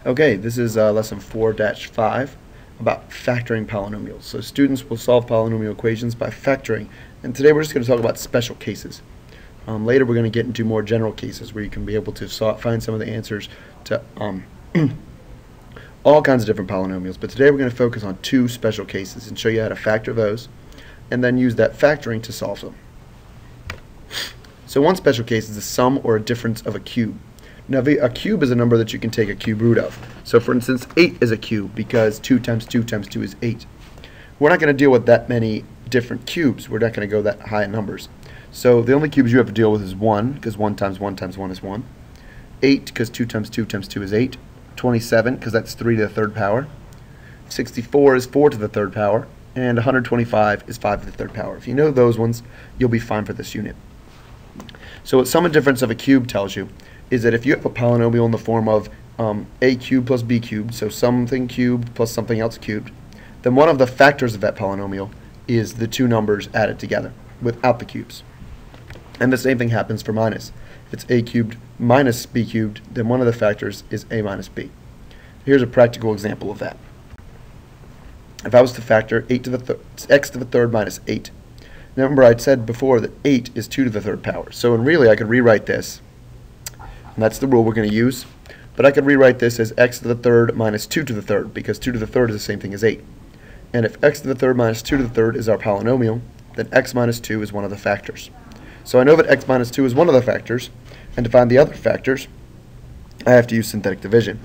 Okay, this is lesson 4-5 about factoring polynomials. So students will solve polynomial equations by factoring, and today we're just going to talk about special cases. Later we're going to get into more general cases where you can be able to find some of the answers to all kinds of different polynomials, but today we're going to focus on two special cases and show you how to factor those and then use that factoring to solve them. So one special case is the sum or a difference of a cube. Now a cube is a number that you can take a cube root of. So for instance, 8 is a cube because 2 times 2 times 2 is 8. We're not going to deal with that many different cubes. We're not going to go that high in numbers. So the only cubes you have to deal with is 1, because 1 times 1 times 1 is 1. 8, because 2 times 2 times 2 is 8. 27, because that's 3 to the third power. 64 is 4 to the third power. And 125 is 5 to the third power. If you know those ones, you'll be fine for this unit. So what sum and difference of a cube tells you is that if you have a polynomial in the form of a cubed plus b cubed, so something cubed plus something else cubed, then one of the factors of that polynomial is the two numbers added together without the cubes. And the same thing happens for minus. If it's a cubed minus b cubed, then one of the factors is a minus b. Here's a practical example of that. If I was to factor x to the third minus 8, now remember I'd said before that 8 is 2 to the third power. So really I could rewrite this, and that's the rule we're going to use, but I could rewrite this as x to the third minus 2 to the third, because 2 to the third is the same thing as 8. And if x to the third minus 2 to the third is our polynomial, then x minus 2 is one of the factors. So I know that x minus 2 is one of the factors, and to find the other factors, I have to use synthetic division.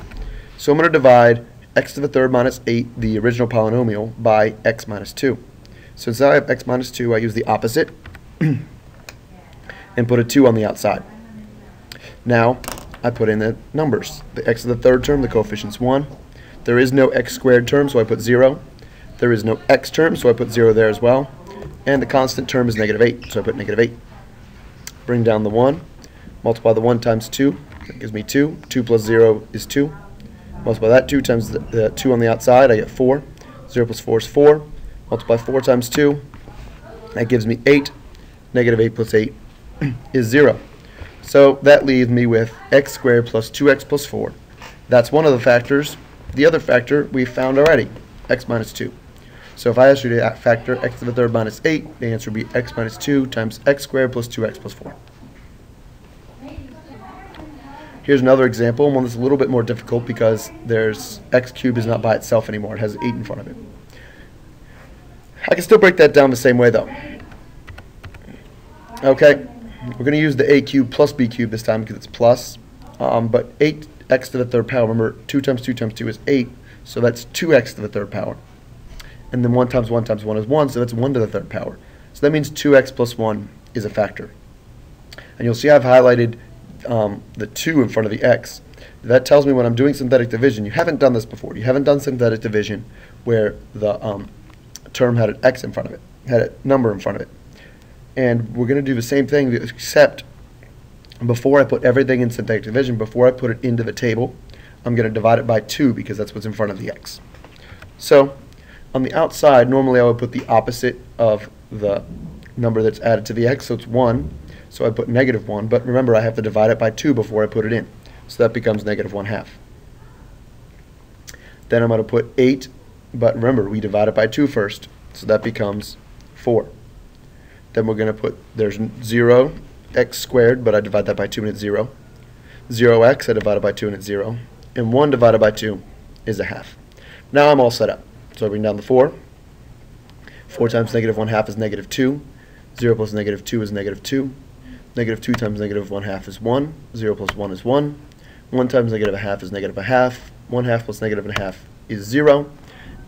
So I'm going to divide x to the third minus 8, the original polynomial, by x minus 2. So since I have x minus 2, I use the opposite and put a 2 on the outside. Now I put in the numbers. The x to the third term, the coefficient's 1. There is no x squared term, so I put 0. There is no x term, so I put 0 there as well. And the constant term is negative 8, so I put negative 8. Bring down the 1. Multiply the 1 times 2. That gives me 2. 2 plus 0 is 2. Multiply that 2 times the 2 on the outside, I get 4. 0 plus 4 is 4. Multiply 4 times 2. That gives me 8. Negative 8 plus 8 is 0. So that leaves me with x squared plus 2x plus 4. That's one of the factors. The other factor we found already, x minus 2. So if I asked you to factor x to the third minus 8, the answer would be x minus 2 times x squared plus 2x plus 4. Here's another example, one that's a little bit more difficult because there's x cubed is not by itself anymore. It has 8 in front of it. I can still break that down the same way though. Okay, we're going to use the a cubed plus b cubed this time because it's plus. But 8x to the third power, remember 2 times 2 times 2 is 8, so that's 2x to the third power. And then 1 times 1 times 1 is 1, so that's 1 to the third power. So that means 2x plus 1 is a factor. And you'll see I've highlighted the 2 in front of the x. That tells me when I'm doing synthetic division, you haven't done this before. You haven't done synthetic division where the term had an x in front of it, had a number in front of it. And we're going to do the same thing, except before I put everything in synthetic division, before I put it into the table, I'm going to divide it by 2 because that's what's in front of the x. So on the outside, normally I would put the opposite of the number that's added to the x, so it's 1. So I put negative 1, but remember I have to divide it by 2 before I put it in. So that becomes negative 1/2. Then I'm going to put 8, but remember we divide it by 2 first, so that becomes 4. Then we're going to put, there's 0, x squared, but I divide that by 2 and it's 0. 0x, I divide it by 2 and it's 0. And 1 divided by 2 is 1/2. Now I'm all set up. So I bring down the 4. 4 times negative 1/2 is negative 2. 0 plus negative 2 is negative 2. Negative 2 times negative 1/2 is 1. 0 plus 1 is 1. 1 times negative 1/2 is negative 1/2. 1/2 plus negative 1/2 is 0.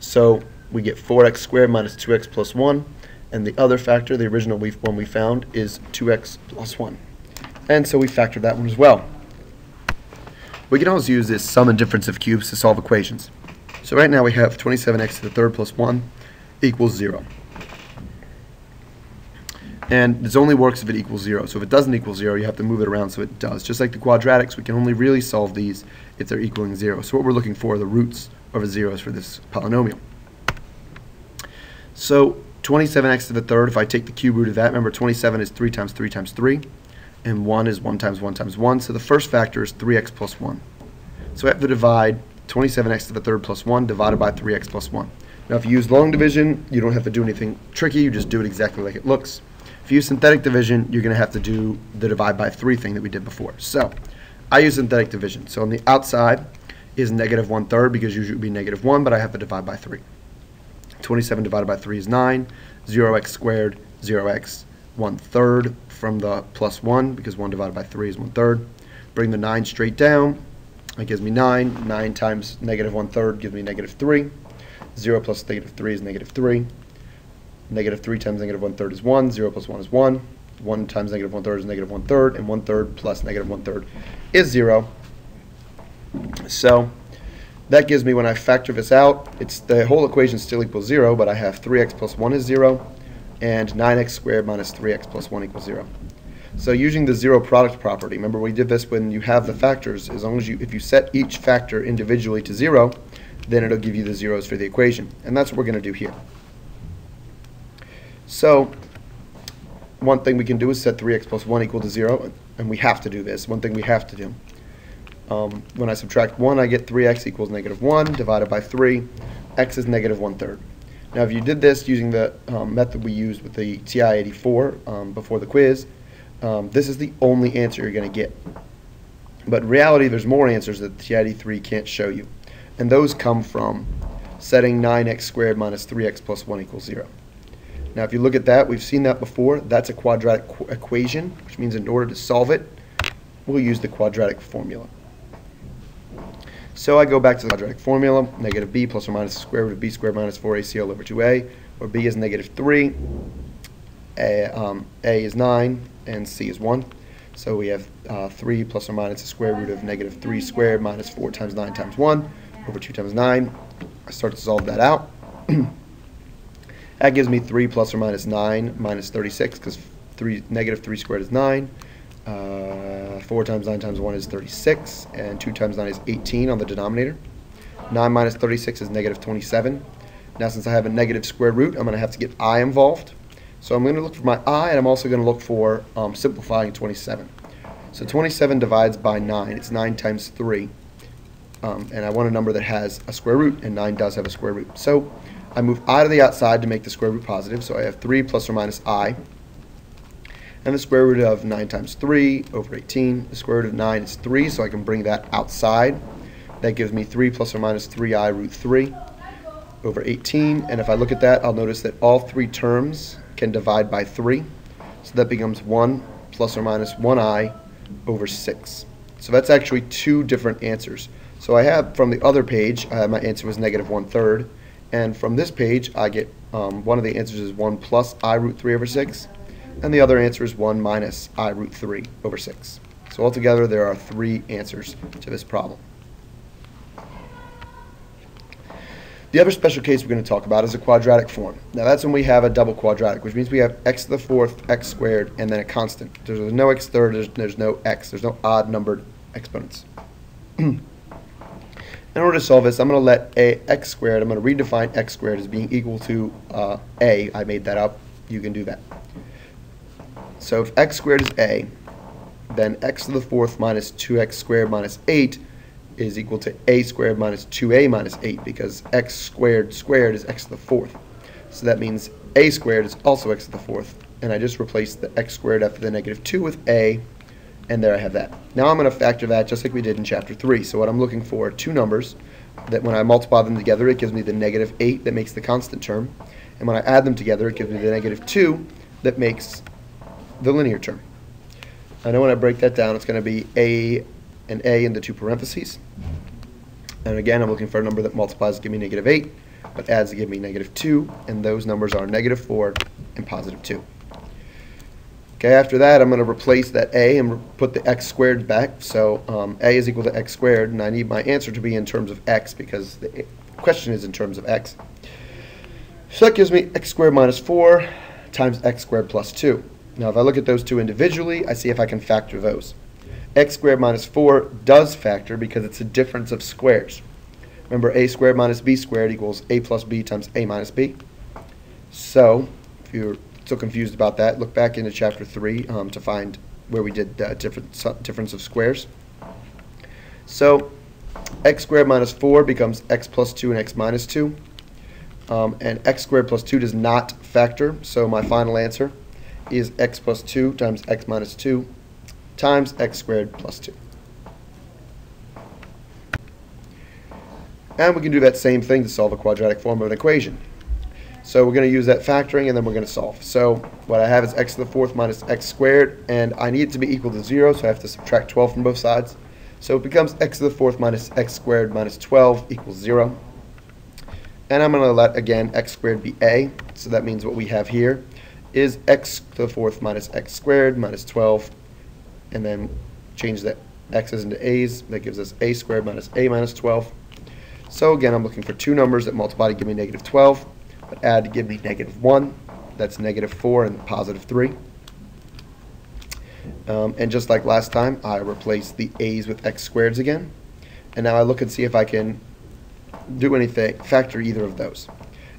So we get 4x squared minus 2x plus 1. And the other factor, the original one we found, is 2x plus 1. And so we factored that one as well. We can always use this sum and difference of cubes to solve equations. So right now we have 27x to the third plus 1 equals 0. And this only works if it equals 0. So if it doesn't equal 0, you have to move it around so it does. Just like the quadratics, we can only really solve these if they're equaling 0. So what we're looking for are the roots over zeros for this polynomial. So 27x to the third, if I take the cube root of that, remember 27 is 3 times 3 times 3, and 1 is 1 times 1 times 1. So the first factor is 3x plus 1. So I have to divide 27x to the third plus 1 divided by 3x plus 1. Now if you use long division, you don't have to do anything tricky, you just do it exactly like it looks. If you use synthetic division, you're going to have to do the divide by 3 thing that we did before. So I use synthetic division. So on the outside is negative 1/3 because usually it would be negative 1, but I have to divide by 3. 27 divided by 3 is 9. 0x squared, 0x 1/3 from the plus 1 because 1 divided by 3 is 1/3. Bring the 9 straight down. That gives me 9. 9 times negative 1/3 gives me negative 3. 0 plus negative 3 is negative 3. Negative 3 times negative 1/3 is 1. 0 plus 1 is 1. 1 times negative 1/3 is negative 1/3. And 1/3 plus negative 1/3 is 0. So that gives me, when I factor this out, the whole equation still equals 0, but I have 3x plus 1 is 0, and 9x squared minus 3x plus 1 equals 0. So using the zero product property, remember we did this when you have the factors, as long as if you set each factor individually to 0, then it'll give you the zeros for the equation. And that's what we're going to do here. So one thing we can do is set 3x plus 1 equal to 0, and we have to do this. One thing we have to do. When I subtract 1, I get 3x equals negative 1 divided by 3. X is negative 1/3. Now if you did this using the method we used with the TI-84 before the quiz, this is the only answer you're going to get. But in reality, there's more answers that the TI-83 can't show you. And those come from setting 9x squared minus 3x plus 1 equals 0. Now if you look at that, we've seen that before. That's a quadratic equation, which means in order to solve it, we'll use the quadratic formula. So I go back to the quadratic formula, negative b plus or minus the square root of b squared minus 4ac all over 2a, where b is negative 3, a is 9, and c is 1. So we have 3 plus or minus the square root of negative 3 squared minus 4 times 9 times 1 over 2 times 9. I start to solve that out. That gives me 3 plus or minus 9 minus 36, because negative 3 squared is 9. 4 times 9 times 1 is 36, and 2 times 9 is 18 on the denominator. 9 minus 36 is negative 27. Now since I have a negative square root, I'm going to have to get I involved. So I'm going to look for my I, and I'm also going to look for simplifying 27. So 27 divides by 9. It's 9 times 3. And I want a number that has a square root, and 9 does have a square root. So I move I to the outside to make the square root positive. So I have 3 plus or minus I. And the square root of 9 times 3 over 18. The square root of 9 is 3, so I can bring that outside. That gives me 3 plus or minus 3i root 3 over 18. And if I look at that, I'll notice that all three terms can divide by 3. So that becomes 1 plus or minus 1i over 6. So that's actually two different answers. So I have, from the other page, my answer was negative 1/3. And from this page, I get one of the answers is 1 plus I root 3 over 6. And the other answer is 1 minus I root 3 over 6. So altogether, there are 3 answers to this problem. The other special case we're going to talk about is a quadratic form. Now that's when we have a double quadratic, which means we have x to the fourth, x squared, and then a constant. There's no x third, there's no x. There's no odd numbered exponents. In order to solve this, I'm going to let x squared, I'm going to redefine x squared as being equal to a. I made that up. You can do that. So if x squared is a, then x to the fourth minus 2x squared minus 8 is equal to a squared minus 2a minus 8, because x squared squared is x to the fourth. So that means a squared is also x to the fourth. And I just replaced the x squared after the negative 2 with a, and there I have that. Now I'm going to factor that just like we did in chapter 3. So what I'm looking for are two numbers that when I multiply them together, it gives me the negative 8 that makes the constant term. And when I add them together, it gives me the negative 2 that makes the linear term. I know when I break that down, it's going to be a and a into two parentheses. And again, I'm looking for a number that multiplies to give me negative 8, but adds to give me negative 2, and those numbers are negative 4 and positive 2. Okay, after that, I'm going to replace that a and put the x squared back. So a is equal to x squared, and I need my answer to be in terms of x because the question is in terms of x. So that gives me x squared minus 4 times x squared plus 2. Now, if I look at those two individually, I see if I can factor those. X squared minus 4 does factor because it's a difference of squares. Remember, a squared minus b squared equals a plus b times a minus b. So, if you're still confused about that, look back into chapter 3 to find where we did difference of squares. So, X squared minus 4 becomes x plus 2 and x minus 2. And x squared plus 2 does not factor, so my final answer is x plus 2 times x minus 2 times x squared plus 2. And we can do that same thing to solve a quadratic form of an equation. So we're going to use that factoring, and then we're going to solve. So what I have is x to the fourth minus x squared, and I need it to be equal to 0, so I have to subtract 12 from both sides. So it becomes x to the fourth minus x squared minus 12 equals 0. And I'm going to let, again, x squared be a. So that means what we have here is x to the fourth minus x squared minus 12, and then change the x's into a's. That gives us a squared minus a minus 12. So again, I'm looking for two numbers that multiply to give me negative 12, but add to give me negative 1. That's negative 4 and positive 3. And just like last time, I replace the a's with x squareds again. And now I look and see if I can do anything, factor either of those.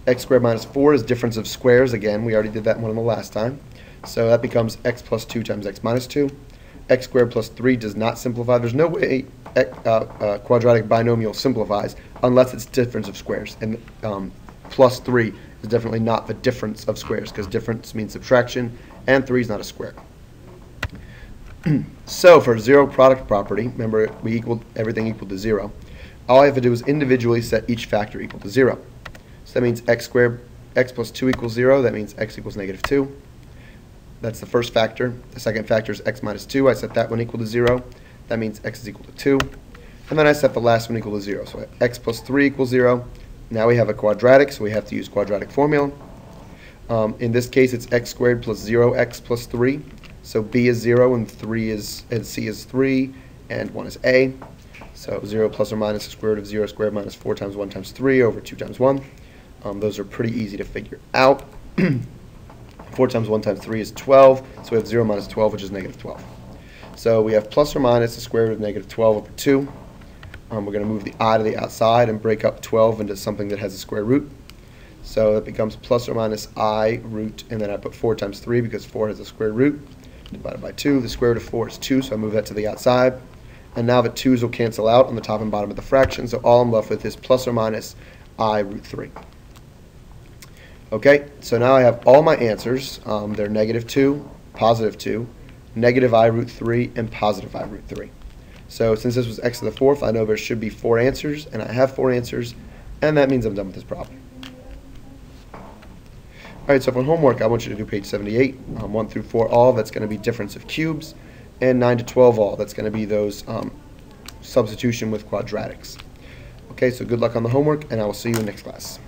X squared minus 4 is difference of squares. Again, we already did that one the last time. So that becomes x plus 2 times x minus 2. X squared plus 3 does not simplify. There's no way quadratic binomial simplifies unless it's difference of squares. And plus 3 is definitely not the difference of squares, because difference means subtraction, and 3 is not a square. So for zero product property, remember we equaled everything equal to 0. All I have to do is individually set each factor equal to 0. So that means x squared, x plus 2 equals 0. That means x equals negative 2. That's the first factor. The second factor is x minus 2. I set that one equal to 0. That means x is equal to 2. And then I set the last one equal to 0. So x plus 3 equals 0. Now we have a quadratic, so we have to use quadratic formula. In this case, it's x squared plus 0x plus 3. So b is 0 and c is 3 and 1 is a. So 0 plus or minus the square root of 0 squared minus 4 times 1 times 3 over 2 times 1. Those are pretty easy to figure out. 4 times 1 times 3 is 12. So we have 0 minus 12, which is negative 12. So we have plus or minus the square root of negative 12 over 2. We're going to move the I to the outside and break up 12 into something that has a square root. So that becomes plus or minus I root, and then I put 4 times 3 because 4 has a square root, divided by 2. The square root of 4 is 2, so I move that to the outside. And now the 2's will cancel out on the top and bottom of the fraction, so all I'm left with is plus or minus I root 3. Okay, so now I have all my answers. They're negative 2, positive 2, negative I root 3, and positive I root 3. So since this was x to the fourth, I know there should be 4 answers, and I have 4 answers, and that means I'm done with this problem. Alright, so for homework, I want you to do page 78, 1 through 4 all, that's going to be difference of cubes, and 9 to 12 all, that's going to be those substitution with quadratics. Okay, so good luck on the homework, and I will see you in next class.